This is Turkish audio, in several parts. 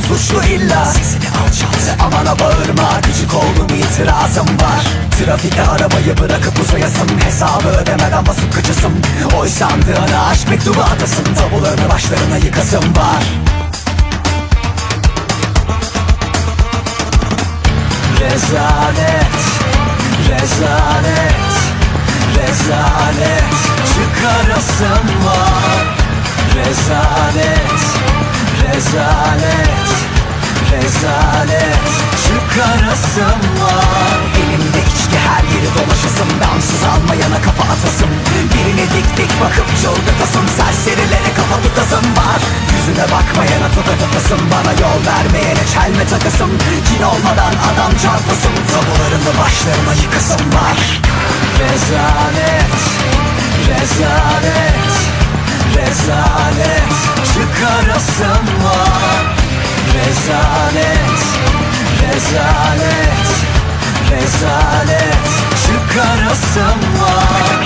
suçlu illa. Sesini alçalt, amana bağırma, gıcık oldum, itirazım var. Trafikte arabayı bırakıp uzayasın, hesabı ödemeden basıp kaçasın. Oy sandığına aşk mektubu atasın, tabularını başlarına yıkasın var. Rezalet, rezalet, rezalet, çıkarasım var. Rezalet, rezalet, rezalet, çıkarasım var. Elimde içki, her yeri dolaşasım, damsız almayana kafa atasım. Birine dik dik bakıp çılgıtasım, serserilere kafa tutasım var. Yüzüne bakmayana tokat atasım, bana yol vermeyene çelme takasım. Cin olmadan adam çarpasım, tabularını başlarına yıkasım var. Rezalet, rezalet, rezalet, çıkarasım var. Rezalet, rezalet, rezalet, çıkarasım var.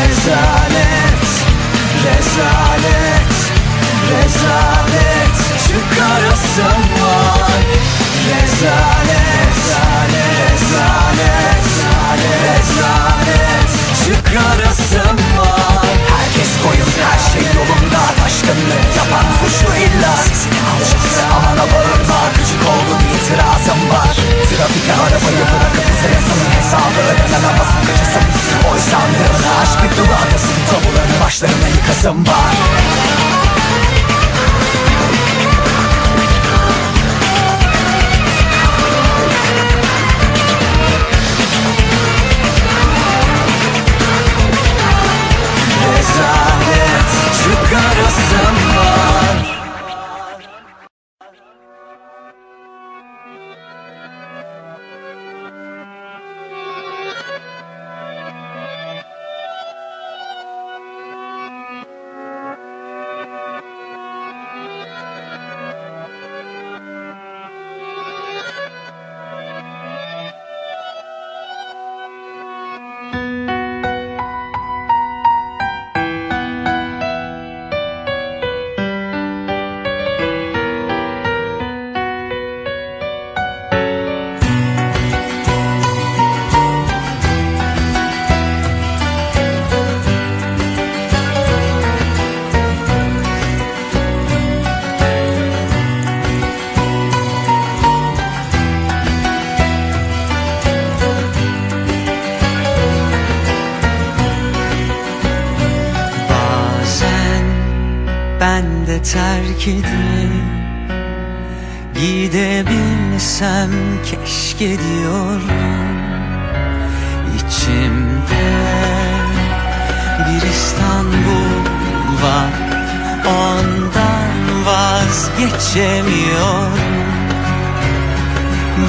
Rezalet, rezalet, rezalet, çıkarasım var. Rezalet, rezalet, rezalet, çıkarasım var. Herkes koyun, her şey yolunda, taşkınlık yapan suçlu illa. Sesini alçalt, amana bağırma, gıcık oldum, itirazım var. Trafikte arabayı bırakıp uzayasın, hesabı ödemeden basıp kaçasın. Oy sandığına aşk mektubu atasın, tabularını başlarına yıkasın var. Rezalet, çıkarasım var. Ben de terk edip gidebilsem keşke diyorum. İçimde bir İstanbul var, ondan vazgeçemiyorum.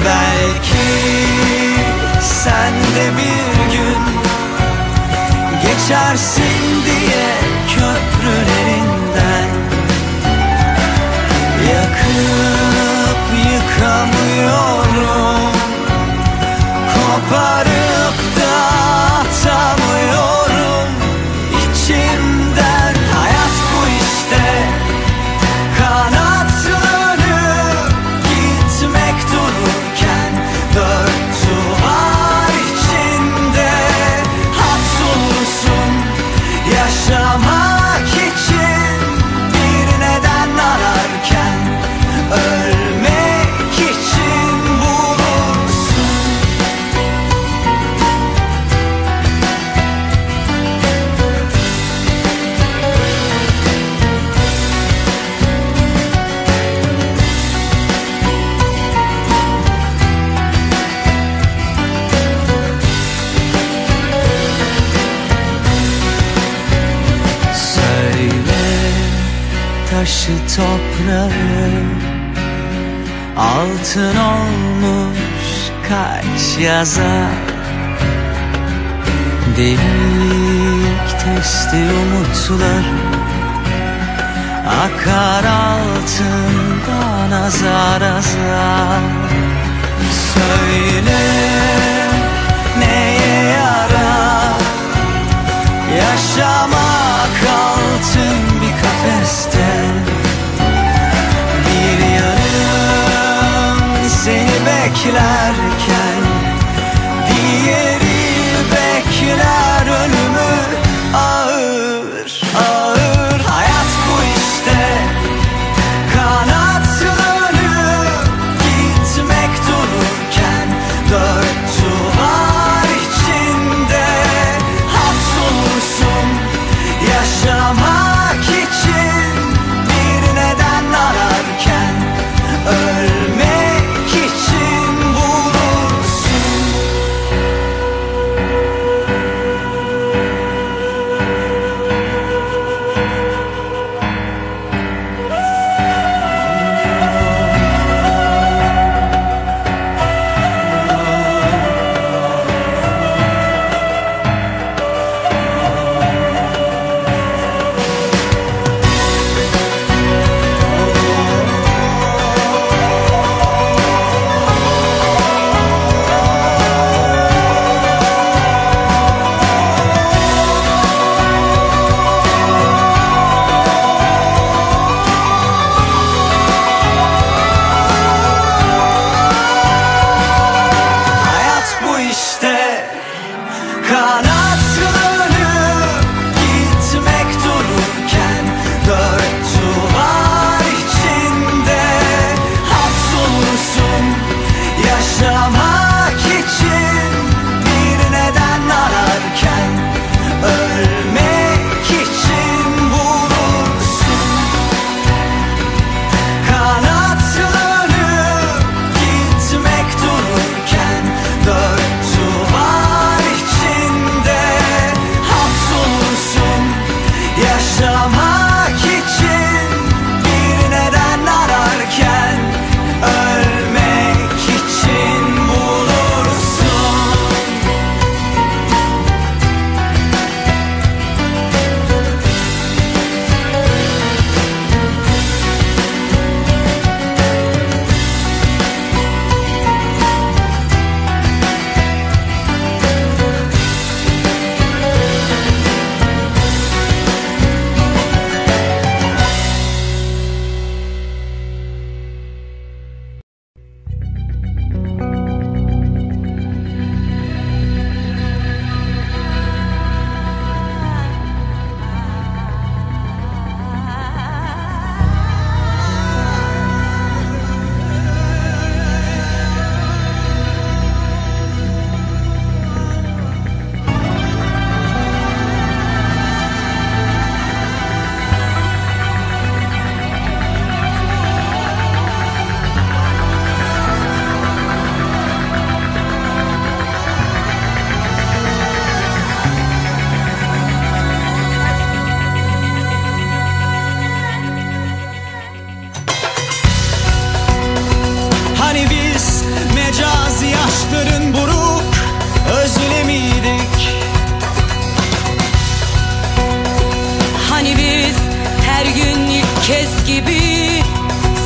Belki sen de bir gün geçersin diye köprülerinden, yakıp yıkamıyorum, koparıp da atamıyorum içimden. Hayat bu işte, kanatlanıp gitmek dururken, dört duvar içinde hapsolursun yaşamak için. taşı toprağı altın olmuş kaç yazar. Delik testi umutlar akar altından azar azar. Söyle neye yarar yaşamak altın bir kafeste? Bir yarım seni beklerken diğeri bekler ölümü. Ağır ağır hayat bu işte, kanatlanıp gitmek dururken dört duvar içinde hapsolursun. Yaşamak için bir neden ararken ölmek için bulursun.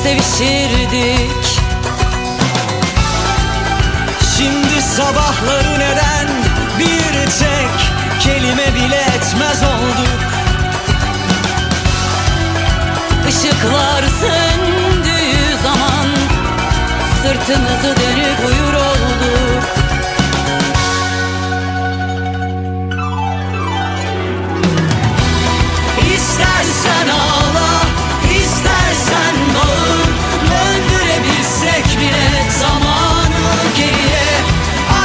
sevişirdik. Şimdi sabahları neden bir tek kelime bile etmez olduk? Işıklar söndüğü zaman sırtımızı dönüp uyur olduk. İstersen ağla, istersen bağır, döndürebilsek bile zamanı geriye.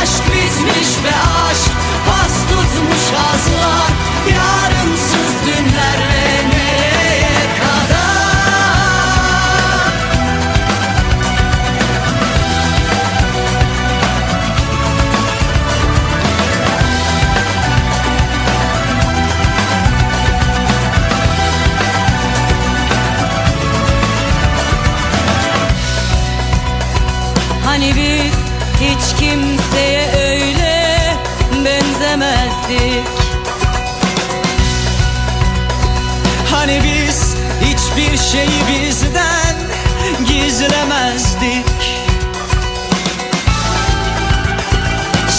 Aşk bitmiş ve aşk pas tutmuş azlar, yarınsız dünlerle nereye kadar? Hani biz hiç kimseye öyle benzemezdik. Hani biz hiçbir şeyi bizden gizlemezdik.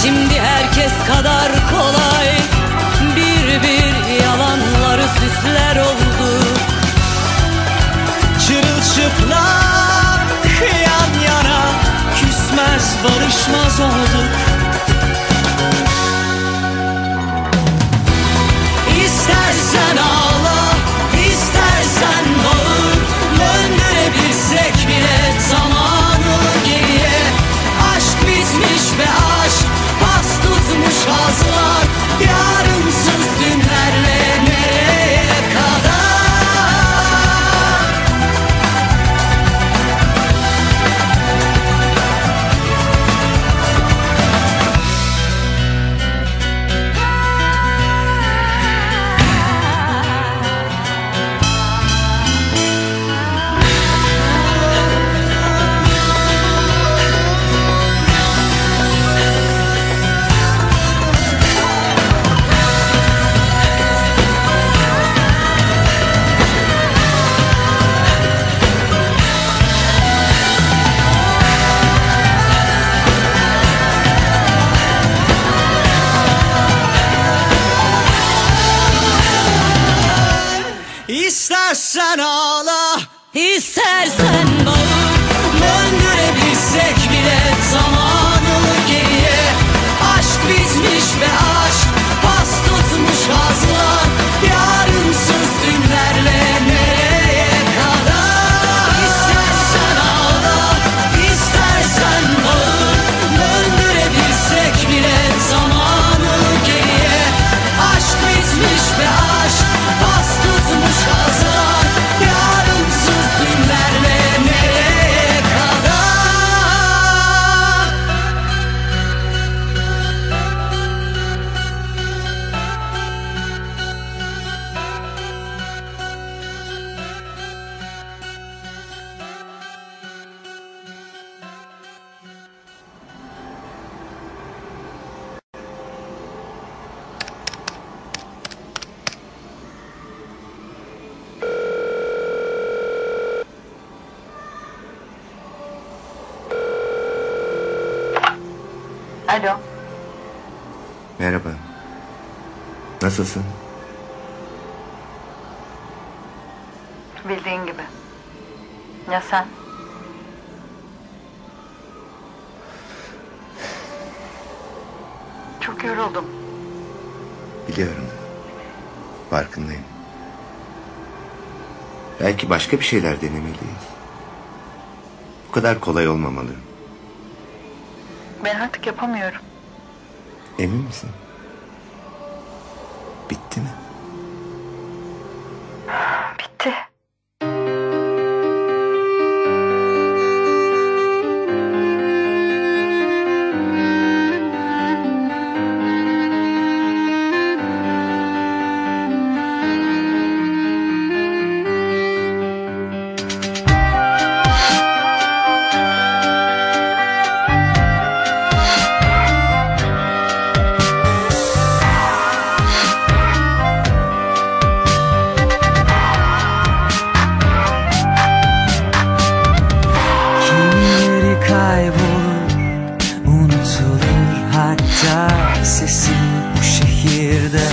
Şimdi herkes kadar kolay bir bir yalanları süsler olduk. Çırılçıplak yan yana küsmez barışmaz olduk. İstersen ağla, istersen bağır, döndürebilsek bile zamanı geriye. Aşk bitmiş ve aşk pas tutmuş hazlar, yarımsız dünlerle nereye kadar? İstersen ağla, İstersen bağır, döndürebilsek bile zamanı geriye. Aşk bitmiş ve aşk pas tutmuş hazlar, yarımsız dünlerle nereye kadar? İstersen ağla, istersen bağır, döndürebilsek bile zamanı geriye. Aşk bitmiş ve aşk pas tutmuş hazlar, yarımsız dünlerle nereye kadar? Alo. Merhaba. Nasılsın? Bildiğin gibi. Ya sen? Çok yoruldum. Biliyorum. Farkındayım. Belki başka bir şeyler denemeliyiz. Bu kadar kolay olmamalı. Ben artık yapamıyorum. Emin misin? Bitti mi? Bitti. Sesin bu şehirde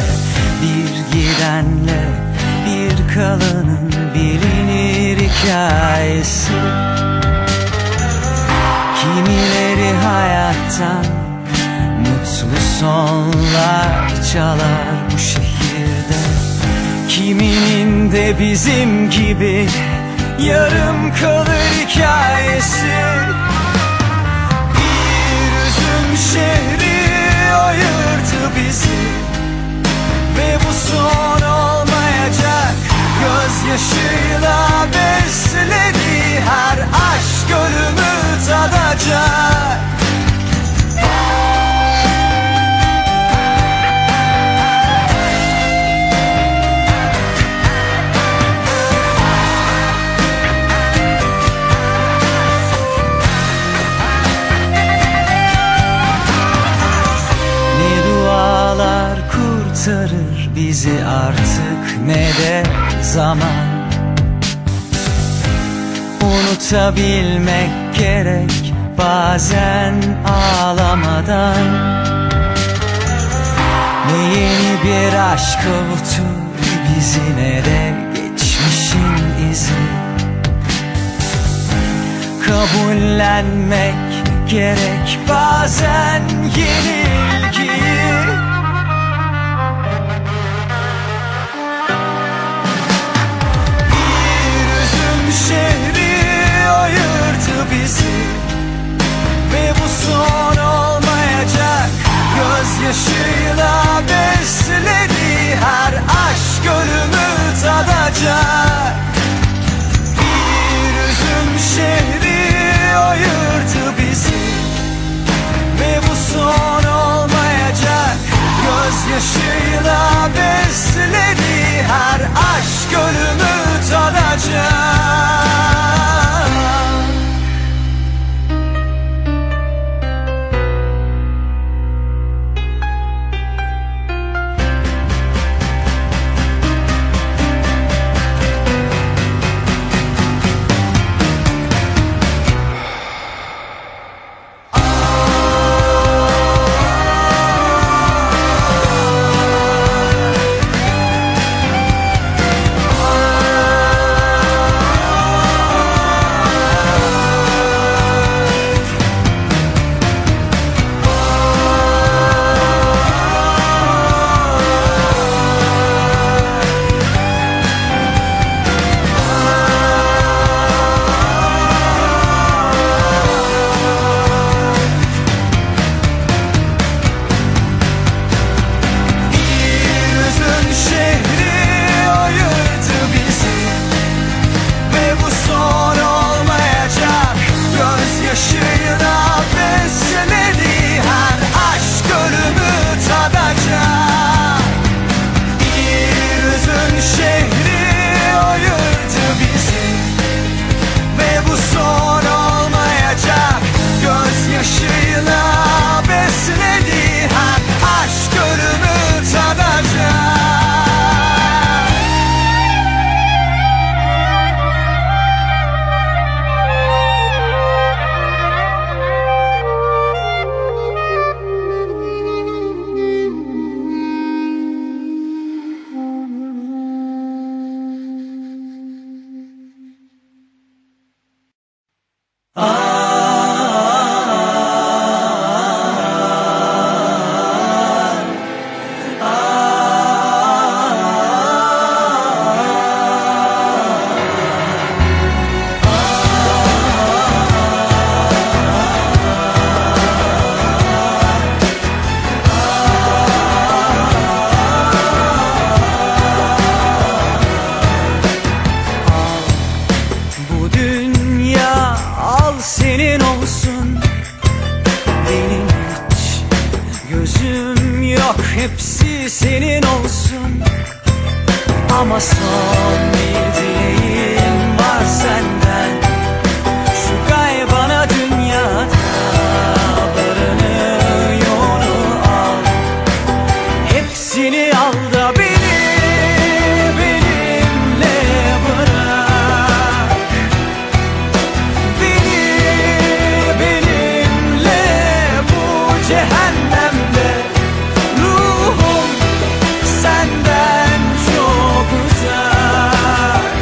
bir gidenle bir kalanın bilinir hikayesi. Kimileri hayattan mutlu sonlar çalar bu şehirde. Kiminin de bizim gibi yarım kalır hikayesi. Bir üzüm şehri ayırdı bizi ve bu son olmayacak. Gözyaşıyla besledi her aşk ölümü tadacak. kurtarır bizi artık ne de zaman. Unutabilmek gerek bazen ağlamadan. Ne yeni bir aşk avutur bizi ne de geçmişin izi. Kabullenmek gerek bazen yenilgiyi. Bir üzüm şehri ayırdı bizi ve bu son olmayacak. Gözyaşıyla besledi her aşk ölümü tadacak. Bir üzüm şehri ayırdı bizi ve bu son olmayacak. Gözyaşıyla besledi her aşk ölümü tadacak. Hepsi senin olsun. Ama son bir dileğim var senden. Şu kaybana dünyada varını yoğunu al. Hepsini al da beni benimle bırak. Beni benimle bu cehennemde. Ruhum senden çok uzak.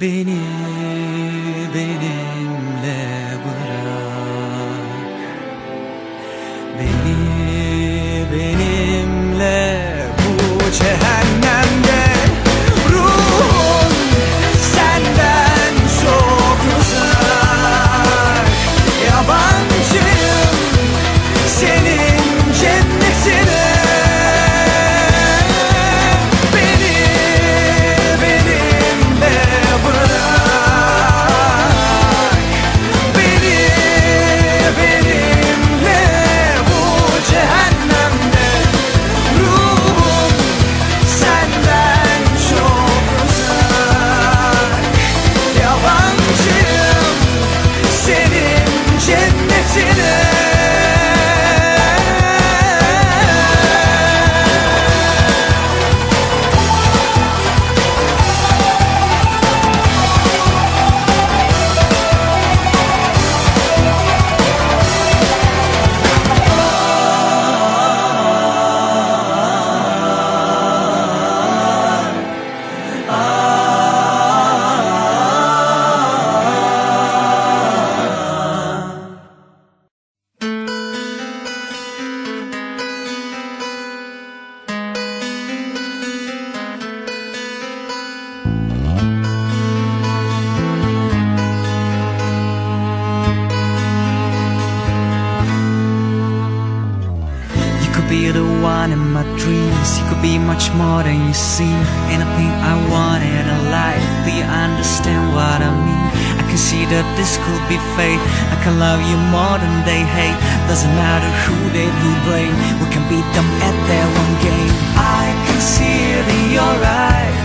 Beni benimle bırak. Beni benimle bu cehennemde. Ruhum senden çok uzak. Yabancıyım senin cennetine. Be the one in my dreams. You could be much more than you seem. Anything I want in a life. Do you understand what I mean? I can see that this could be fate. I can love you more than they hate. Doesn't matter who they will blame. We can beat them at their one game. I can see it in your eyes.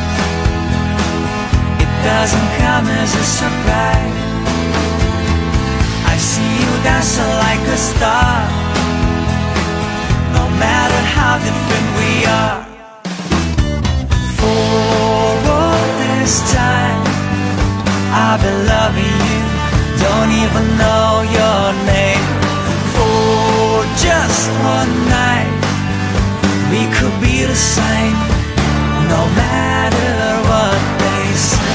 It doesn't come as a surprise. I see you dancing like a star. No matter how different we are. For all this time I've been loving you, don't even know your name. For just one night we could be the same. No matter what they say.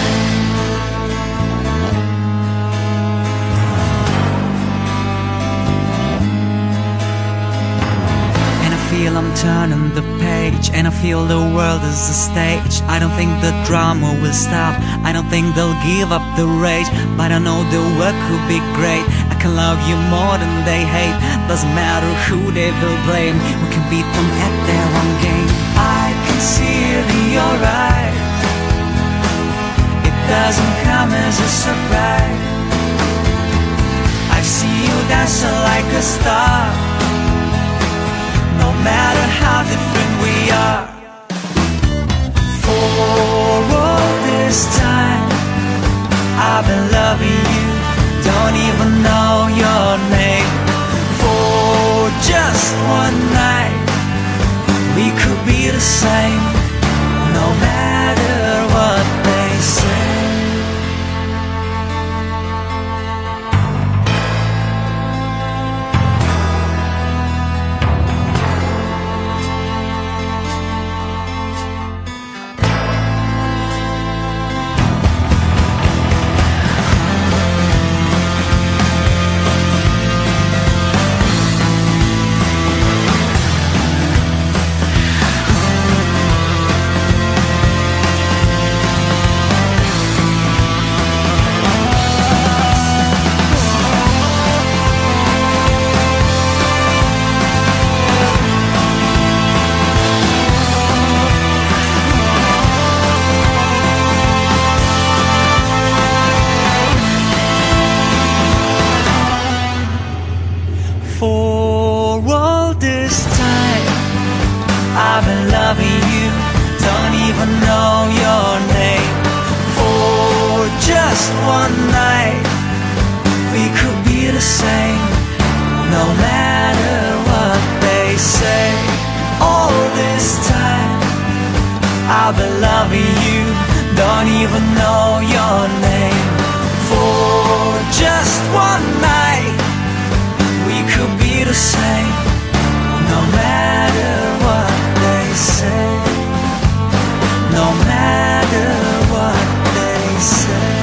I'm turning the page, and I feel the world is a stage. I don't think the drama will stop. I don't think they'll give up the rage. But I know the work could be great. I can love you more than they hate. Doesn't matter who they will blame. We can beat them at their own game. I can see it in your eyes. It doesn't come as a surprise. I see you dancing like a star. No matter how different we are. For all this time I've been loving you, don't even know your name. For just one night we could be the same. No matter what they say. For all this time I've been loving you, don't even know your name. For just one night we could be the same. No matter what they say. All this time I've been loving you, don't even know your name. For just one night we could be the same. No matter what they say. No matter what they say.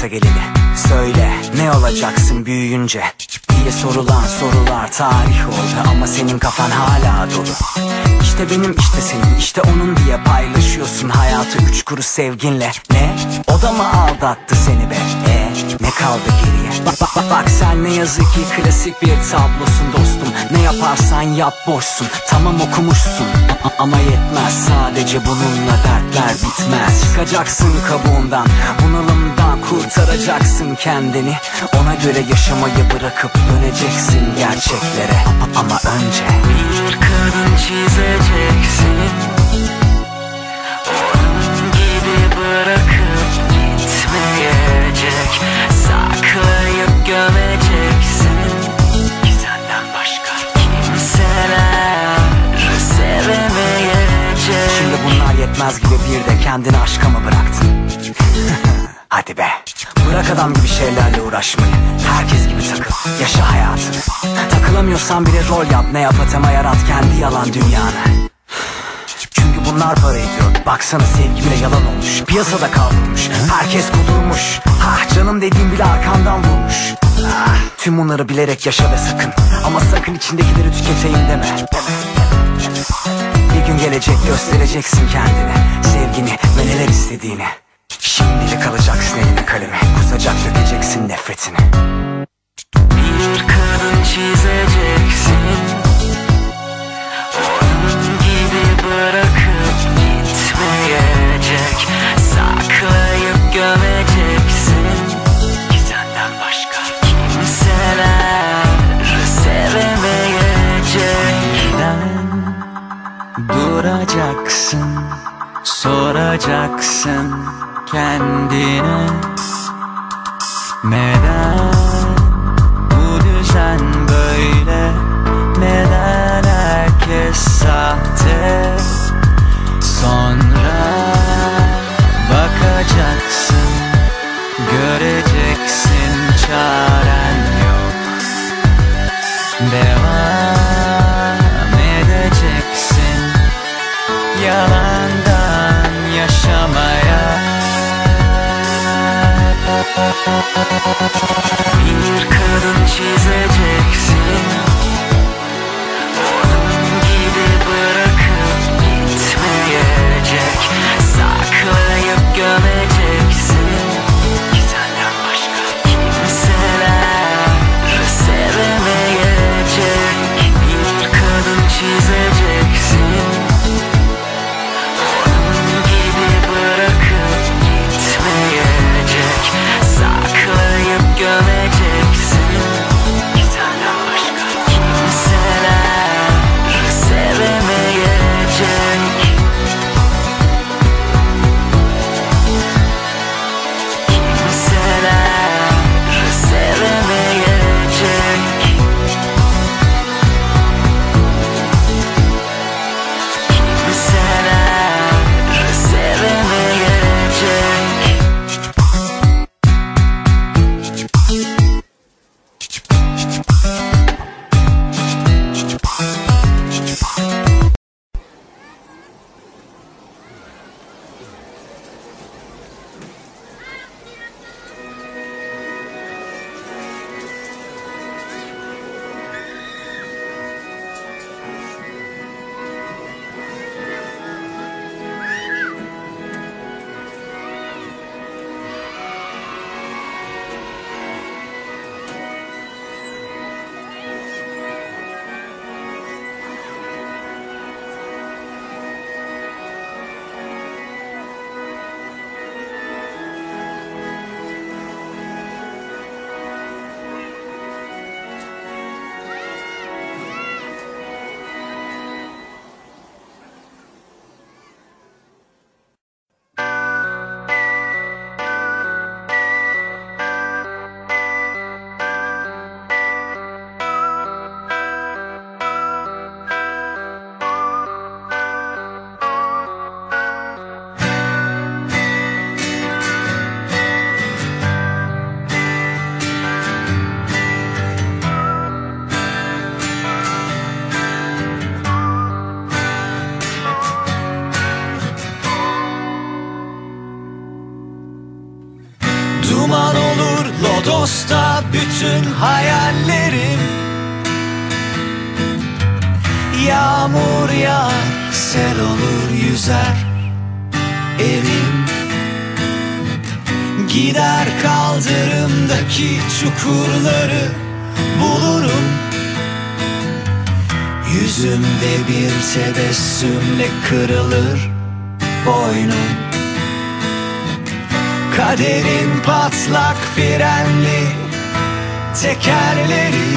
hayata geleli. Söyle ne olacaksın büyüyünce diye sorulan sorular tarih oldu. Ama senin kafan hala dolu. İşte benim işte senin işte onun diye paylaşıyorsun hayatı 3 kuruş sevginle. Ne? O da mı aldattı seni be? Ne kaldı geriye? Bak sen ne yazık ki klasik bir tablosun dostum. Ne yaparsan yap boşsun. Tamam okumuşsun ama yetmez. Sadece bununla dertler bitmez. Çıkacaksın kabuğundan, bunalımdan kurtaracaksın kendini. Ona göre yaşamayı bırakıp döneceksin gerçeklere. Ama önce bir kadın çizeceksin. Onun gibi bırakıp gitmeyecek. Saklayıp gömeceksin. Ki senden başka kimseler sevemeyecek. Şimdi bunlar yetmez gibi bir de kendini aşka mı bıraktın? Hadi be, bırak adam gibi şeylerle uğraşmayı. Herkes gibi takıl, yaşa hayatını. Takılamıyorsan bile rol yap, ne yap atama yarat kendi yalan dünyanı. Çünkü bunlar para ediyor. Baksana sevgi bile yalan olmuş. Piyasada kavrulmuş. Herkes kudurmuş. Canım dediğim bile arkandan vurmuş. Tüm bunları bilerek yaşa ve sakın. Ama sakın içindekileri tüketeyim deme. Bir gün gelecek göstereceksin kendine, sevgini ve neler istediğini. Şimdilik alacaksın eline kalemi, kusacak dökeceksin nefretini. Bir kadın çizeceksin. Onun gibi bırakıp gitmeyecek. Saklayıp gömeceksin. Ki senden başka kimseler sevemeyecek. Duracaksın, soracaksın kendine. Neden bu düzen böyle? Neden herkes sahte? Sonra bakacaksın, göreceksin çaren yok. Devam edeceksin yalandan yaşamaya. Bir kadın çizeceksin. Onun gibi bırakıp gitmeyecek. Saklayıp gömeceksin. Ki senden başka kimseler sevemeyecek. Bir kadın çizeceksin. Onun gibi bırakıp gitmeyecek. Saklayıp gömeceksin. Ki senden başka kabusta bütün hayallerim. Yağmur yağar, sel olur yüzer evim. Gider kaldırımdaki çukurları bulurum. Yüzümde bir tebessümle kırılır boynum. Kaderin patlak frenli tekerleri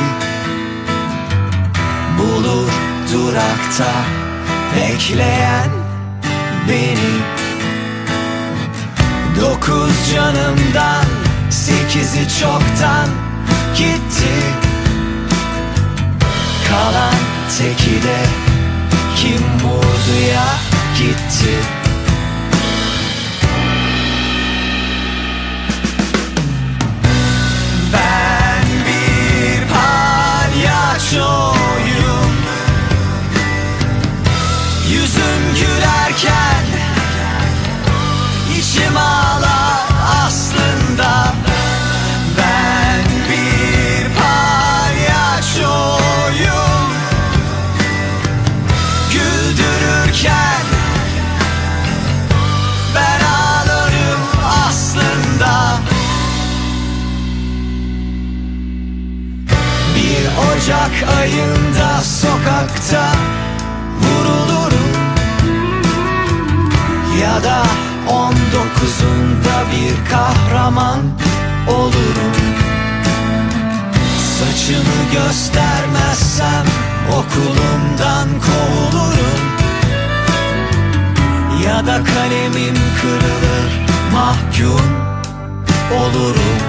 bulur durakta bekleyen beni. 9 canımdan 8'i çoktan gitti. Kalan teki de kim vurduya gitti. Ben bir palyaçoyum. Yüzüm gülerken içim ağlar aslında. Ben bir palyaçoyum. Güldürürken ben ağlarım aslında. Bir Ocak ayında sokakta vurulurum. Ya da 19'unda bir kahraman olurum. Saçımı göstermezsem okulumdan kovulurum. Ya da kalemim kırılır, mahkum olurum.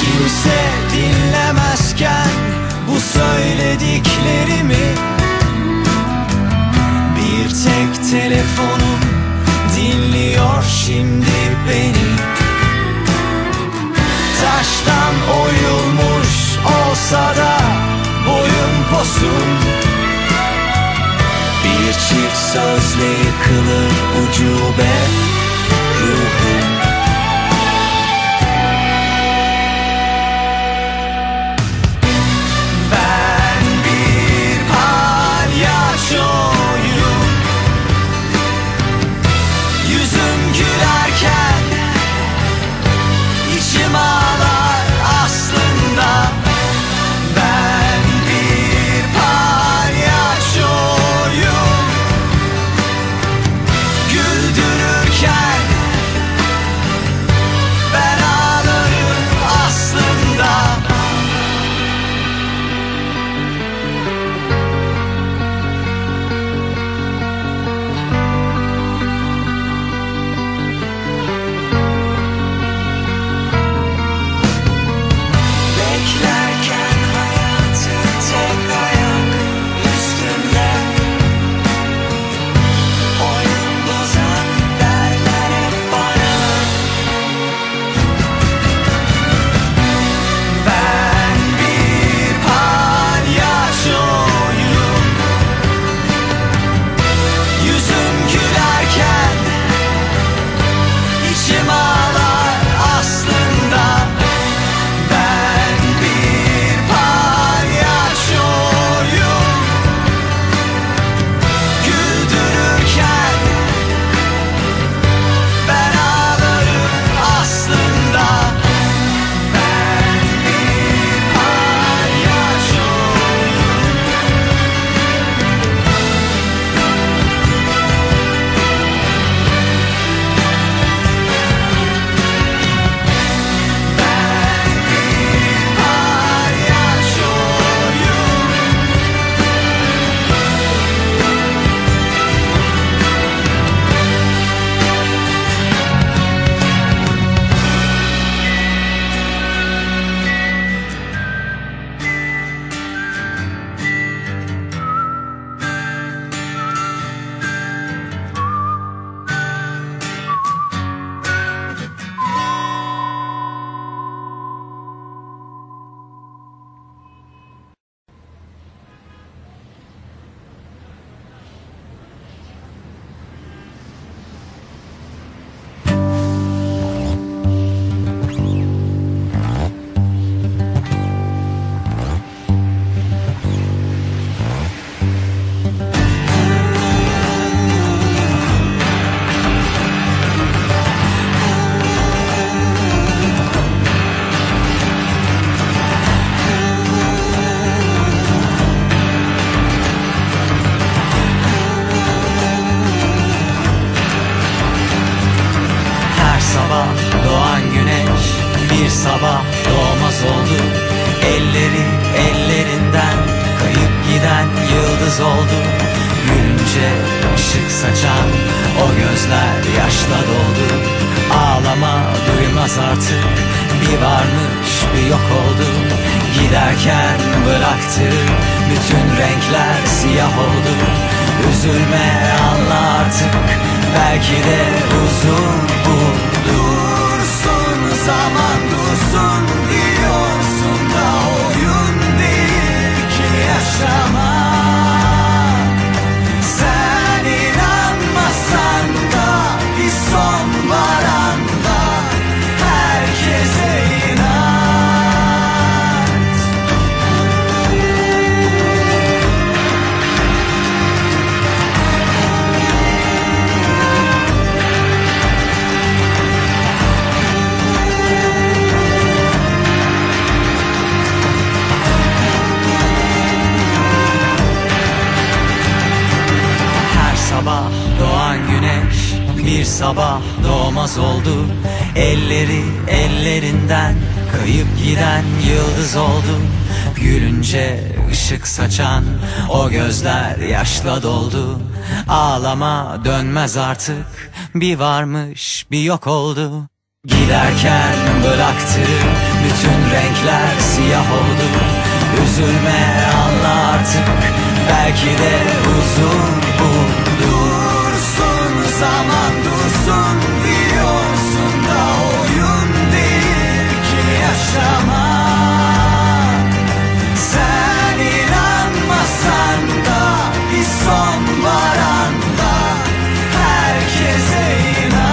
Kimse dinlemezken bu söylediklerimi, bir tek telefonum dinliyor şimdi beni. Taştan oyulmuş olsa da boyun posun, bir çift sözle yıkılır ucube ruhum. Ben bir palyaçoyum. Yüzüm gülerken içim ağlar aslında. Ben bir palyaçoyum. Güldürürken Bir sabah doğmaz oldu, elleri ellerinden kayıp giden yıldız oldu. Gülünce ışık saçan o gözler yaşla doldu. Ağlama duymaz artık, bir varmış bir yok oldu. Giderken bıraktı, bütün renkler siyah oldu. Üzülme anla artık, belki de huzur bu. Dursun zaman dursun diyorsun da oyun değil ki yaşamak. Sen inanmasan da bir son var anda, herkese inat. Sabah doğan güneş bir sabah doğmaz oldu. Elleri ellerinden kayıp giden yıldız oldu. Gülünce ışık saçan o gözler yaşla doldu. Ağlama dönmez artık, bir varmış bir yok oldu. Giderken bıraktı, bütün renkler siyah oldu. Üzülme anla artık, belki de huzur bu. Dursun zaman dursun diyorsun da oyun değil ki yaşamak. Sen inanmasan da bir son var anda, herkese inat.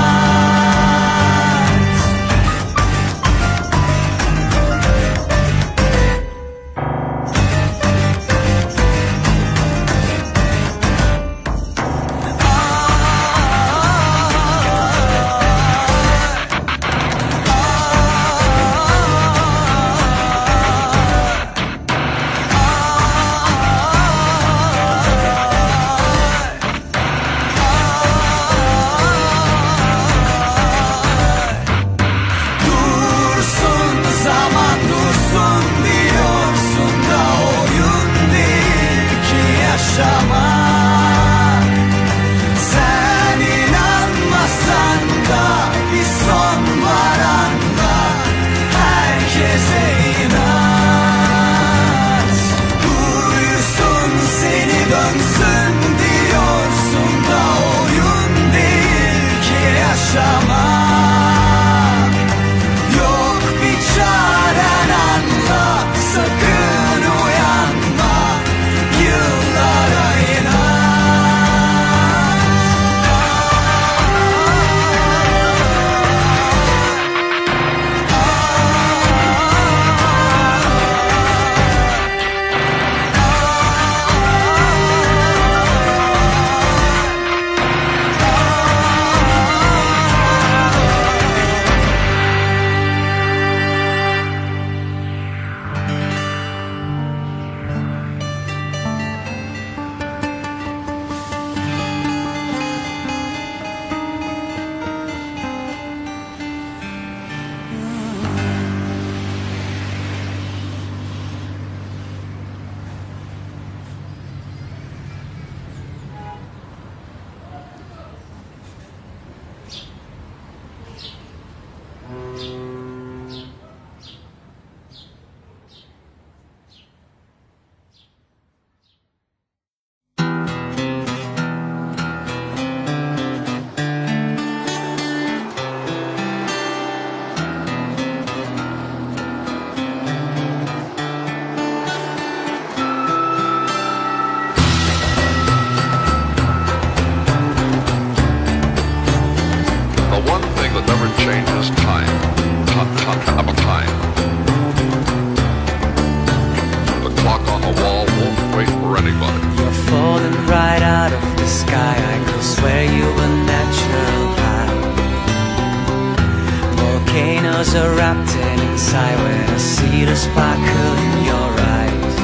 Volcanoes erupting inside when I see the sparkle in your eyes.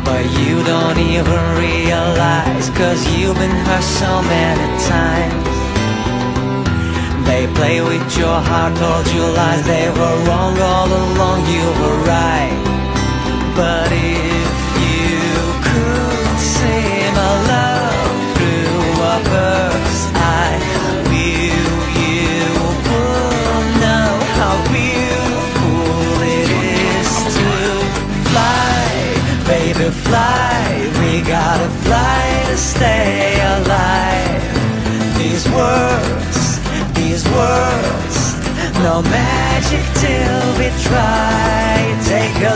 But you don't even realize, 'cause you've been hurt so many times. They play with your heart, told you lies. They were wrong all along, you were right. But if you could see my love through a bird's eye view, you would know how beautiful it is to fly. Baby, fly, we gotta fly to stay alive. These words, no magic till we try. Take a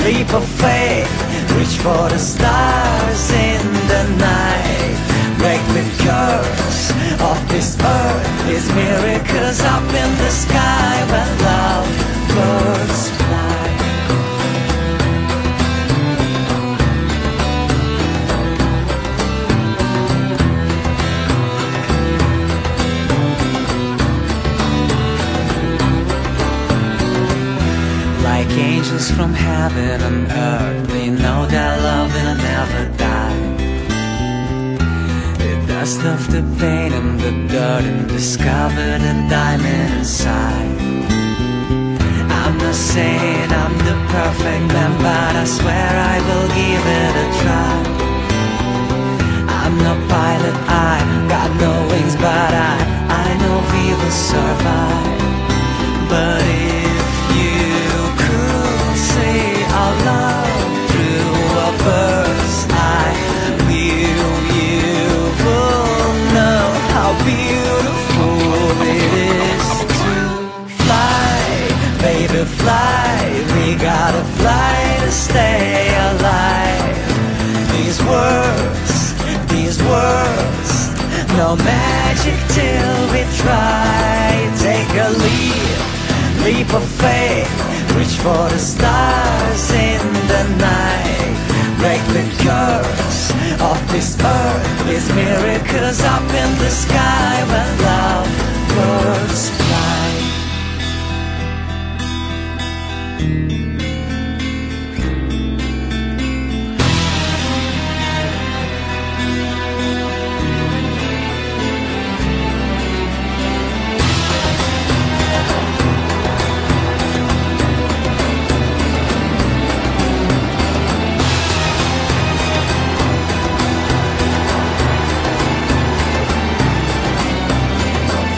leap of faith, reach for the stars in the night. Break the curse of this earth, these miracles up in the sky when love birds fly. Like angels from heaven and earth, we know that love will never die. The dust of the pain and the dirt, and discover the diamond inside. I'm not saying I'm the perfect man, but I swear I will give it a try. I'm no pilot, I got no wings, but I know we will survive. But if you could see our love through a bird's eye view, you will know how beautiful it is to fly. Baby, fly, we gotta fly to stay alive. These words, no magic till we try. Take a leap of faith, reach for the stars in the night. Break the curse of this earth, these miracles up in the sky when love birds fly.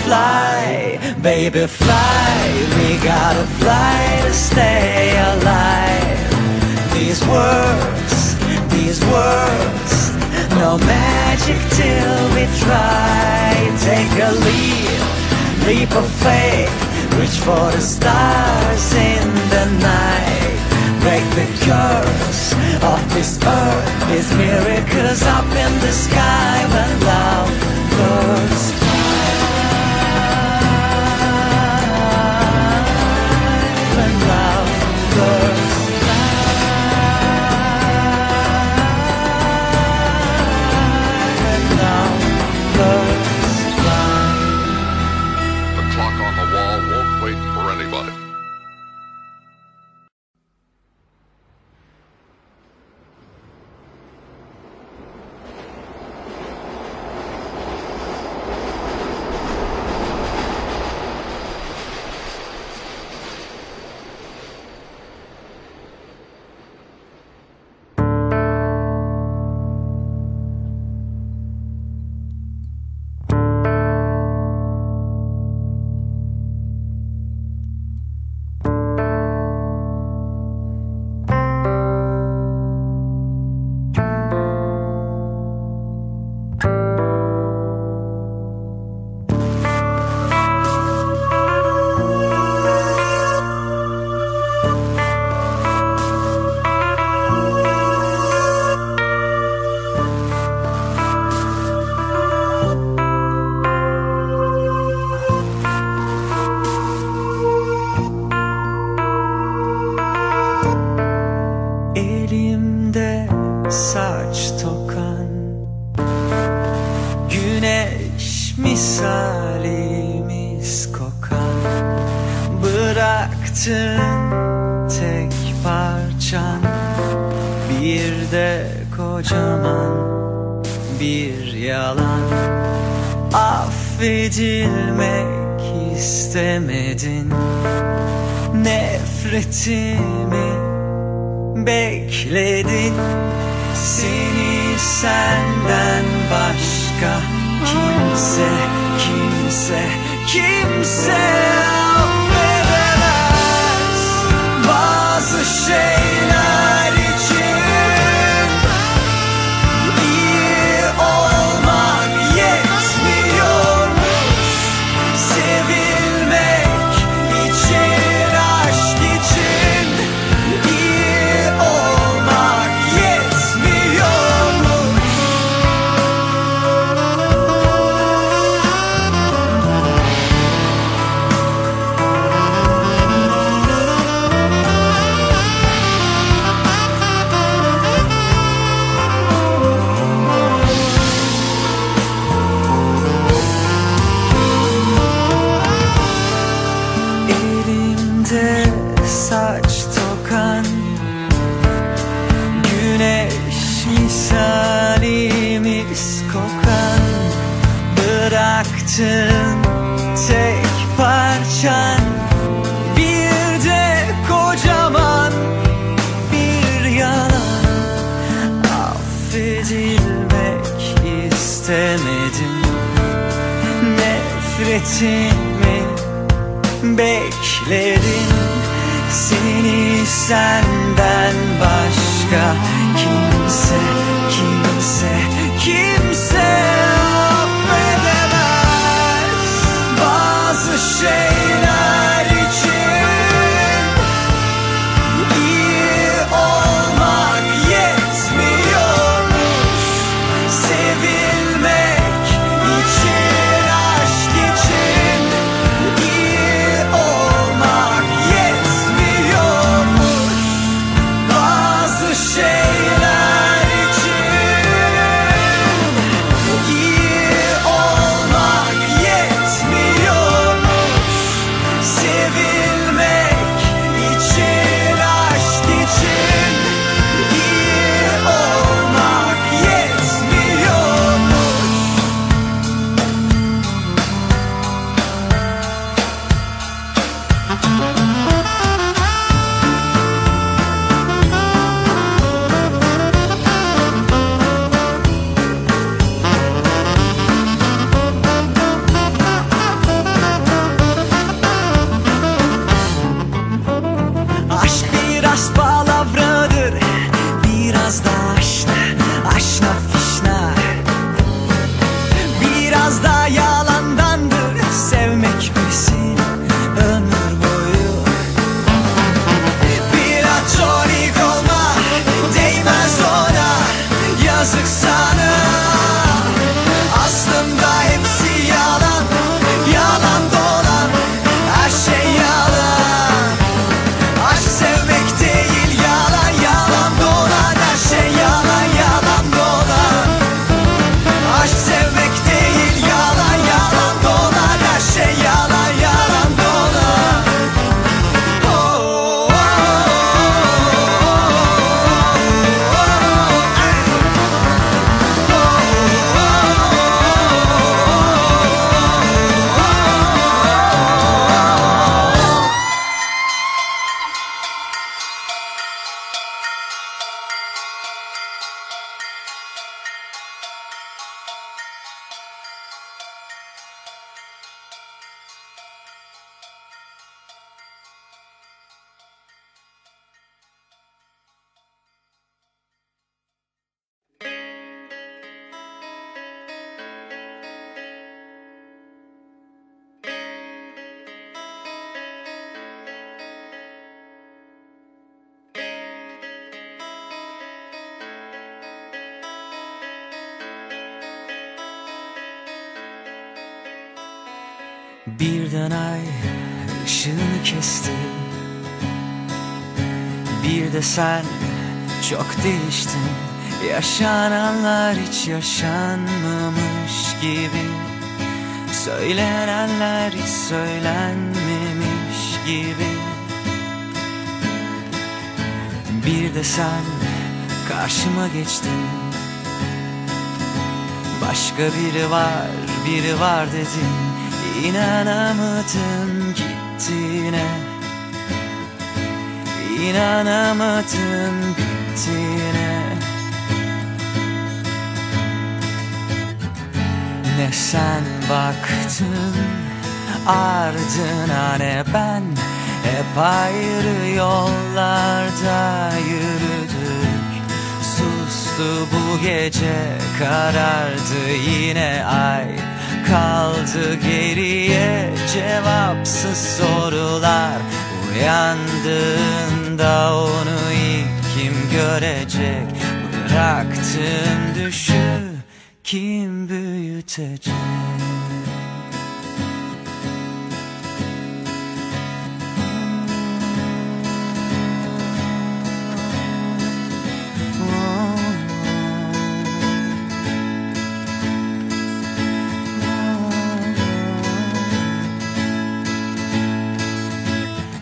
Fly, baby, fly, we gotta fly to stay alive. These words, no magic till we try. Take a leap of faith, reach for the stars in the night. Break the curse of this earth, these miracles up in the sky when love birds fly. The clock on the wall won't wait for anybody. saç tokan, güneş misali mis kokan, bıraktın tek parçan, bir de kocaman bir yalan. Affet affedilmek istemedin. Nefretimi bekledin. Seni senden başka kimse affedemez. Bazı şeyler için iyi olmak yetmiyormuş. Sevilmek için, aşk için iyi olmak yetmiyormuş. Elimde saç tokan, güneş misalimiz kokan, bıraktın tek parçan. Bir de kocaman bir yalan. Affedilmek istemedim. Nefretimi bekledin. Seni senden başka kimse affedemez. Bazı şeyler için iyi olmak yetmiyormuş. Sevilmek için, aşk için iyi olmak yetmiyormuş. Bazı şeyler için iyi olmak yetmiyormuş. Sevilmek için, aşk için iyi olmak yetmiyormuş. Aşk biraz palavradır, biraz da aşna fişna. Biraz da yalandandır, sevmek bilsin ömür boyu. Platonik olma, değmez ona, yazık sana. Aslında hepsi yalan, yalan dolan, her şey yalan. Aşk sevmek değil, yalan yalan dolan, her şey yalan yalan dolan. Aşk sevmek değil, yalan yalan dolan, her şey yalan yalan dolan. Oh, oh, oh, Birden ay ışığını kesti. Bir de sen çok değiştin. Yaşananlar hiç yaşanmamış gibi. Söylenenler hiç söylenmemiş gibi. Bir de sen karşıma geçtin. Başka biri var biri var dedim, İnanamadım gittiğine, İnanamadım bittiğine. Ne sen baktın ardına ne ben, hep ayrı yollarda yürüdük. Sustu bu gece, karardı yine ay. Kaldı geriye cevapsız sorular. Uyandığında onu ilk kim görecek? Bıraktığım düşü kim büyütecek?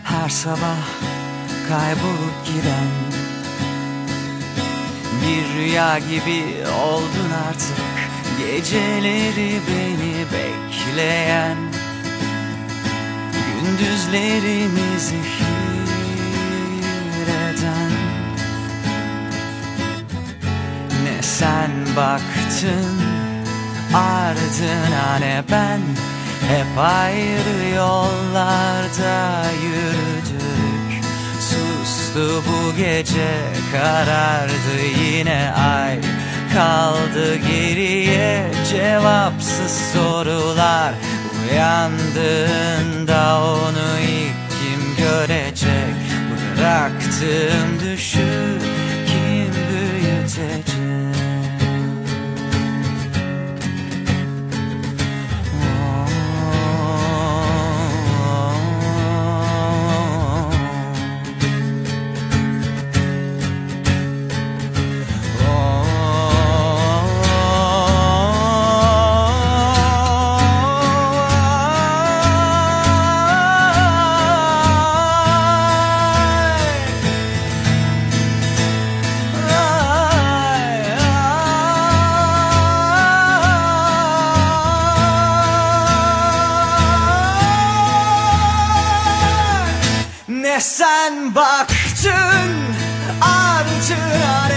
Her sabah kaybolup giden bir rüya gibi oldun artık. Geceleri beni bekleyen, gündüzlerimi zehir eden. Ne sen baktın ardına ne ben, hep ayrı yollarda yürüdük. Sustu bu gece, karardı yine ay. Kaldı geriye cevapsız sorular. Uyandığında onu ilk kim görecek? Bıraktığım düşü kim büyütecek? Ne sen baktın ardına